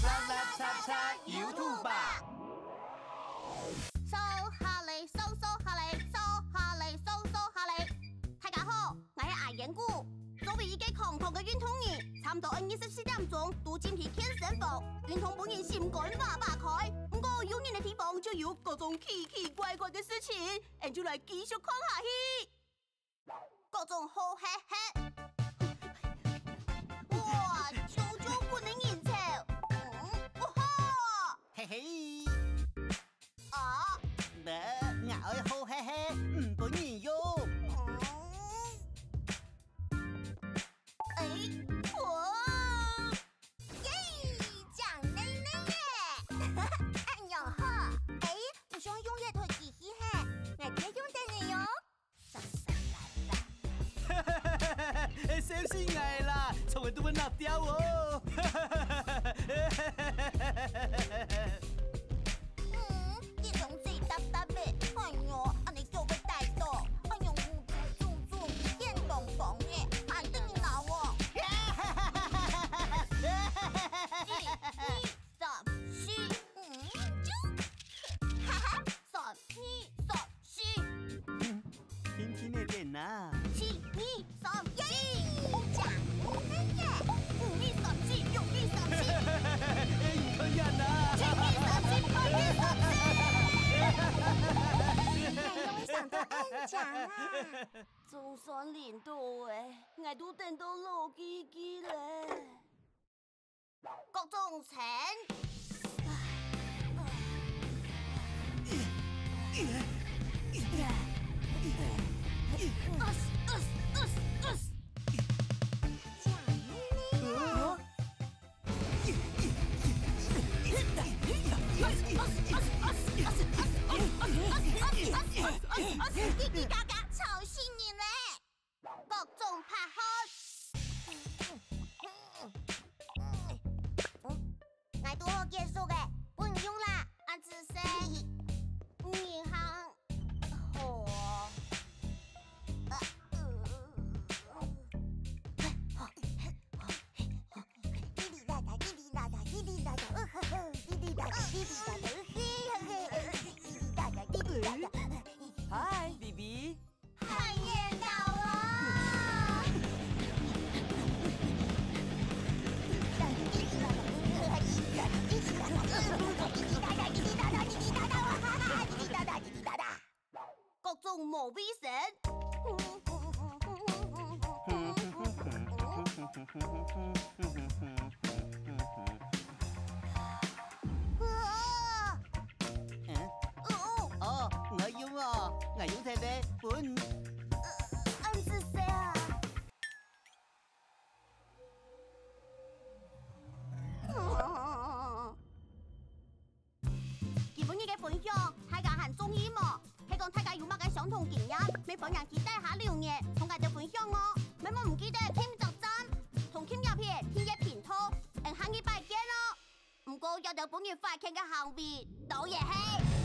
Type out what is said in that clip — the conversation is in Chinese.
啦啦叉叉 YouTube 吧。收下嚟，收下嚟，收下嚟，收下嚟。大家好，我係阿言姑。作為一個狂狂嘅運動員，差唔多24點鐘都進去健身房。運動本人心肝話爆開，不過有人嘅地方就有各種奇奇怪怪嘅事情，我就來繼續看下去。各種好嘿嘿。 哇！求救不能應酬，哇哈！嘿嘿，啊！我好嘿嘿，唔本人用。哇！耶！獎奶奶耶！哎呀哈！唔想用呢台機器嘿，我哋用得你喲。小心我啦，從來都會拿掉哦。呢種最搭嘅，哎喲，你做個大刀，哎喲，重，電咚咚嘅，還得你拿我。天天的臉啊！可以啊！上到安獎啊！就算練到誒，我都等到老機機咧。各種請。滴滴嘎嘎吵醒你嘞！各種拍開。我都好結束嘅，不用啦，我只是銀行好。滴滴答答，滴滴答答，滴滴答答，滴滴答答，滴滴答答，滴滴答答，滴滴答答。嗨，BB。看熱鬧啊！各種無比神。我用睇咩本？安子誰啊？基本嘅分享，大家很中意嘛？希望大家有乜嘅相同經驗，咪分享記得下留言，同我哋分享哦。咪唔記得添集讚，同添入片添一片拖，下禮拜見咯。唔過有條本月發劇嘅後邊，倒嘢氣。